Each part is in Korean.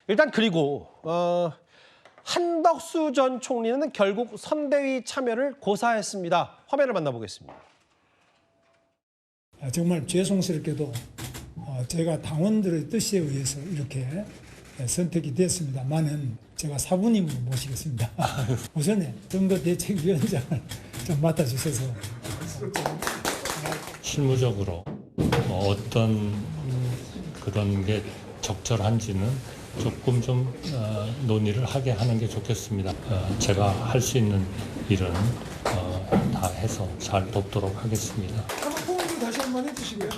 일단 그리고 한덕수 전 총리는 결국 선대위 참여를 고사했습니다. 화면을 만나보겠습니다. 정말 죄송스럽게도 제가 당원들의 뜻에 의해서 이렇게 선택이 됐습니다만은 제가 사부님으로 모시겠습니다. 우선에 선거대책위원장을 좀 맡아주셔서 실무적으로 어떤 그런 게 적절한지는 조금 좀 논의를 하게 하는 게 좋겠습니다. 제가 할 수 있는 일은 다 해서 잘 돕도록 하겠습니다. 한번 포옹 좀 다시 한번 해주시고요.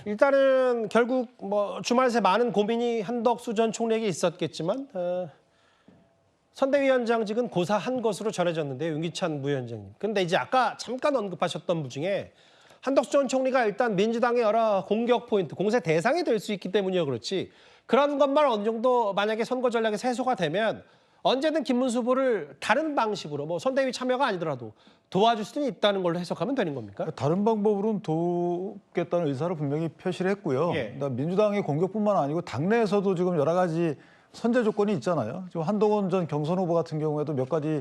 일단은 결국 주말 새 많은 고민이 한덕수 전 총리에게 있었겠지만 선대위원장직은 고사한 것으로 전해졌는데요. 윤기찬 부위원장님. 근데 이제 아까 잠깐 언급하셨던 분 중에 한덕수 전 총리가 일단 민주당의 여러 공격 포인트, 공세 대상이 될 수 있기 때문이요. 그렇지. 그런 것만 어느 정도 만약에 선거 전략에서 해소가 되면 언제든 김문수 후보를 다른 방식으로 선대위 참여가 아니더라도 도와줄 수는 있다는 걸로 해석하면 되는 겁니까? 다른 방법으로는 돕겠다는 의사를 분명히 표시를 했고요. 예. 그러니까 민주당의 공격뿐만 아니고 당내에서도 지금 여러 가지 선제 조건이 있잖아요. 지금 한동훈 전 경선 후보 같은 경우에도 몇 가지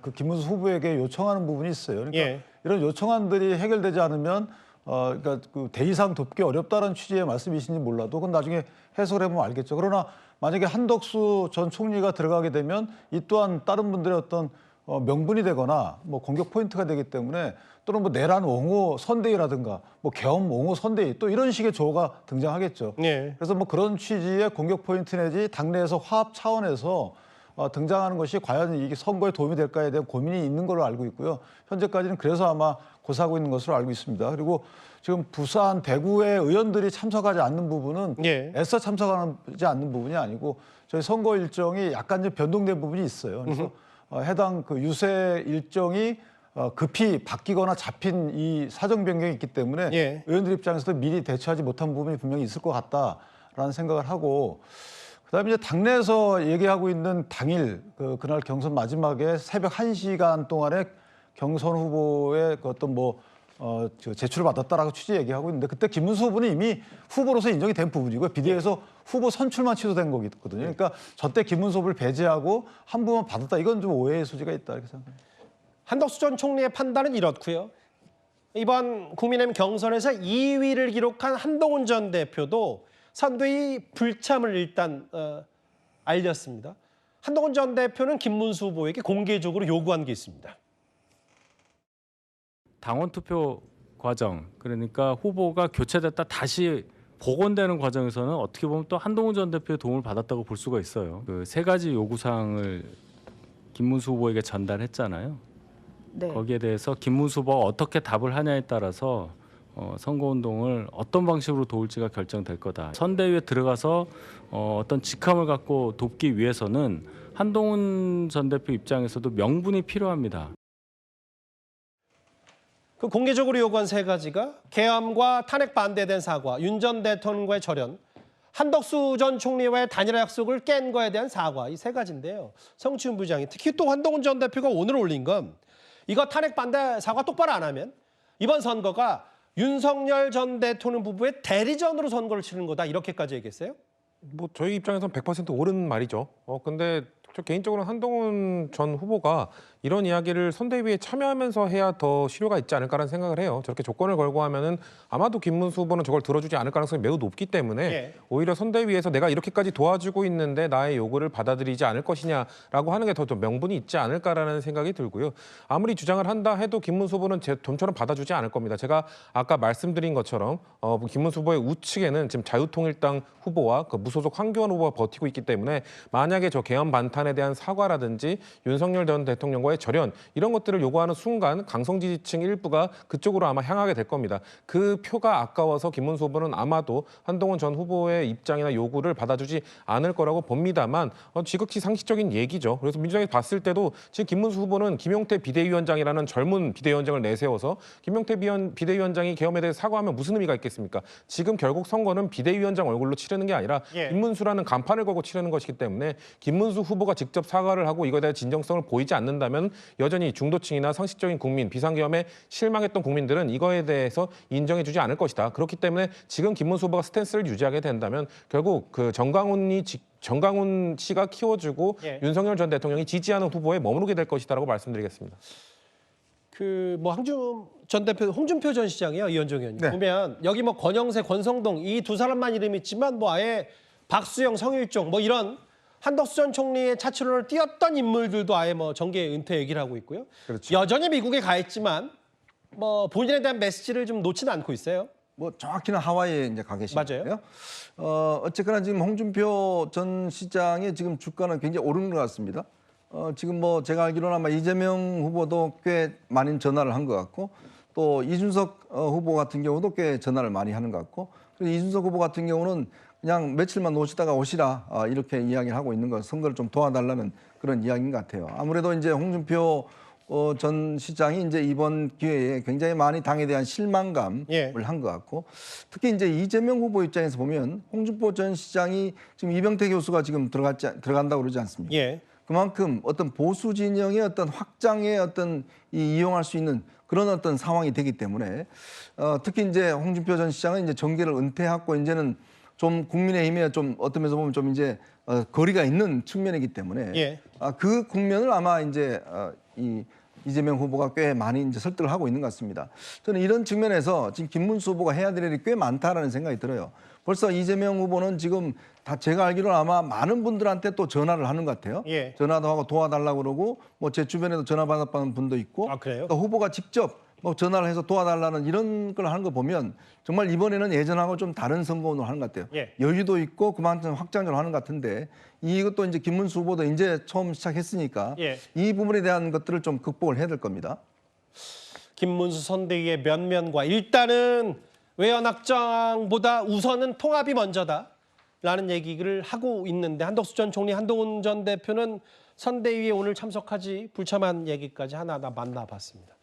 그 김문수 후보에게 요청하는 부분이 있어요. 그러니까 예. 이런 요청안들이 해결되지 않으면 그러니까 그 대 이상 돕기 어렵다는 취지의 말씀이신지 몰라도 그건 나중에 해석을 해보면 알겠죠. 그러나 만약에 한덕수 전 총리가 들어가게 되면 이 또한 다른 분들의 어떤 명분이 되거나 공격 포인트가 되기 때문에 또는 내란 옹호 선대위라든가 계엄 옹호 선대위 또 이런 식의 조가 등장하겠죠. 예. 그래서 그런 취지의 공격 포인트 내지 당내에서 화합 차원에서 등장하는 것이 과연 이게 선거에 도움이 될까에 대한 고민이 있는 걸로 알고 있고요. 현재까지는 그래서 아마 고사하고 있는 것으로 알고 있습니다. 그리고 지금 부산, 대구의 의원들이 참석하지 않는 부분은 예. 애써 참석하지 않는 부분이 아니고 저희 선거 일정이 약간 좀 변동된 부분이 있어요. 그래서 해당 그 유세 일정이 급히 바뀌거나 잡힌 이 사정 변경이 있기 때문에 예. 의원들 입장에서도 미리 대처하지 못한 부분이 분명히 있을 것 같다라는 생각을 하고 그다음에 이제 당내에서 얘기하고 있는 당일 그날 경선 마지막에 새벽 1시간 동안에 경선 후보의 그 어떤 제출을 받았다라고 취지 얘기하고 있는데 그때 김문수 후보는 이미 후보로서 인정이 된 부분이고요. 비대위에서 후보 선출만 취소된 거거든요. 그러니까 저때 김문수 후보를 배제하고 한 부분 받았다. 이건 좀 오해의 소지가 있다 이렇게 생각합니다. 한덕수 전 총리의 판단은 이렇고요. 이번 국민의힘 경선에서 2위를 기록한 한동훈 전 대표도 선대위 불참을 일단 알렸습니다. 한동훈 전 대표는 김문수 후보에게 공개적으로 요구한 게 있습니다. 당원 투표 과정, 그러니까 후보가 교체됐다 다시 복원되는 과정에서는 어떻게 보면 또 한동훈 전 대표의 도움을 받았다고 볼 수가 있어요. 그 세 가지 요구사항을 김문수 후보에게 전달했잖아요. 네. 거기에 대해서 김문수 후보가 어떻게 답을 하냐에 따라서 선거운동을 어떤 방식으로 도울지가 결정될 거다. 선대위에 들어가서 어떤 직함을 갖고 돕기 위해서는 한동훈 전 대표 입장에서도 명분이 필요합니다. 그 공개적으로 요구한 세 가지가 계엄과 탄핵 반대에 대한 사과, 윤 전 대통령과의 절연, 한덕수 전 총리와의 단일화 약속을 깬 거에 대한 사과, 이 세 가지인데요. 성추윤 부장이 특히 또 한동훈 전 대표가 오늘 올린 건 이거 탄핵 반대 사과 똑바로 안 하면 이번 선거가 윤석열 전 대통령 부부의 대리전으로 선거를 치르는 거다 이렇게까지 얘기했어요? 저희 입장에서는 100% 옳은 말이죠. 근데 저 개인적으로는 한동훈 전 후보가 이런 이야기를 선대위에 참여하면서 해야 더 실효가 있지 않을까라는 생각을 해요. 저렇게 조건을 걸고 하면은 아마도 김문수 후보는 저걸 들어주지 않을 가능성이 매우 높기 때문에 예. 오히려 선대위에서 내가 이렇게까지 도와주고 있는데 나의 요구를 받아들이지 않을 것이냐라고 하는 게 더 좀 명분이 있지 않을까라는 생각이 들고요. 아무리 주장을 한다 해도 김문수 후보는 제 돈처럼 받아주지 않을 겁니다. 제가 아까 말씀드린 것처럼 김문수 후보의 우측에는 지금 자유통일당 후보와 그 무소속 황교안 후보가 버티고 있기 때문에 만약에 저 계엄 반탄에 대한 사과라든지 윤석열 전 대통령과의 절연 이런 것들을 요구하는 순간 강성 지지층 일부가 그쪽으로 아마 향하게 될 겁니다. 그 표가 아까워서 김문수 후보는 아마도 한동훈 전 후보의 입장이나 요구를 받아주지 않을 거라고 봅니다만 지극히 상식적인 얘기죠. 그래서 민주당이 봤을 때도 지금 김문수 후보는 김용태 비대위원장이라는 젊은 비대위원장을 내세워서 김용태 비대위원장이 계엄에 대해 사과하면 무슨 의미가 있겠습니까? 지금 결국 선거는 비대위원장 얼굴로 치르는 게 아니라 예. 김문수라는 간판을 걸고 치르는 것이기 때문에 김문수 후보가 후보가 직접 사과를 하고 이거에 대한 진정성을 보이지 않는다면 여전히 중도층이나 상식적인 국민, 비상계엄에 실망했던 국민들은 이거에 대해서 인정해주지 않을 것이다. 그렇기 때문에 지금 김문수 후보가 스탠스를 유지하게 된다면 결국 그 정강훈 씨가 키워주고 예. 윤석열 전 대통령이 지지하는 후보에 머무르게 될 것이다라고 말씀드리겠습니다. 그 뭐 황준 전 대표, 홍준표 전 시장이요, 이현종 의원님. 네. 보면 여기 뭐 권영세, 권성동 이 두 사람만 이름 있지만 뭐 아예 박수영, 성일종 뭐 이런 한덕수 전 총리의 차출론을 띄웠던 인물들도 아예 뭐 정계 은퇴 얘기를 하고 있고요. 그렇죠. 여전히 미국에 가 있지만 뭐 본인에 대한 메시지를 좀 놓지는 않고 있어요. 뭐 정확히는 하와이에 이제 가 계신 맞아요. 거예요. 어쨌거나 지금 홍준표 전 시장의 지금 주가는 굉장히 오르는 것 같습니다. 지금 뭐 제가 알기로는 아마 이재명 후보도 꽤 많이 전화를 한 것 같고 또 이준석 후보 같은 경우도 꽤 전화를 많이 하는 것 같고 그리고 이준석 후보 같은 경우는 그냥 며칠만 노시다가 오시라 이렇게 이야기를 하고 있는 거 선거를 좀 도와달라는 그런 이야기인 것 같아요. 아무래도 이제 홍준표 전 시장이 이제 이번 기회에 굉장히 많이 당에 대한 실망감을 예. 한 것 같고 특히 이제 이재명 후보 입장에서 보면 홍준표 전 시장이 지금 이병태 교수가 지금 들어간다고 그러지 않습니까? 예. 그만큼 어떤 보수 진영의 어떤 확장의 어떤 이용할 수 있는 그런 어떤 상황이 되기 때문에 특히 이제 홍준표 전 시장은 이제 정계를 은퇴하고 이제는 좀 국민의힘에 좀 어떤 면에서 보면 좀 이제 거리가 있는 측면이기 때문에 예. 그 국면을 아마 이제 이재명 후보가 꽤 많이 이제 설득을 하고 있는 것 같습니다. 저는 이런 측면에서 지금 김문수 후보가 해야 될 일이 꽤 많다라는 생각이 들어요. 벌써 이재명 후보는 지금 다 제가 알기로는 아마 많은 분들한테 또 전화를 하는 것 같아요. 예. 전화도 하고 도와달라고 그러고 뭐 제 주변에도 전화 받았다는 분도 있고 아, 그래요? 또 후보가 직접 뭐 전화를 해서 도와달라는 이런 걸 하는 거 보면 정말 이번에는 예전하고 좀 다른 선거운동을 하는 것 같아요. 예. 여유도 있고 그만큼 확장적으로 하는 것 같은데 이것도 이제 김문수 후보도 이제 처음 시작했으니까 예. 이 부분에 대한 것들을 좀 극복을 해야 될 겁니다. 김문수 선대위의 면면과 일단은 외연 확장보다 우선은 통합이 먼저다라는 얘기를 하고 있는데 한덕수 전 총리, 한동훈 전 대표는 선대위에 오늘 참석하지 불참한 얘기까지 하나하나 만나봤습니다.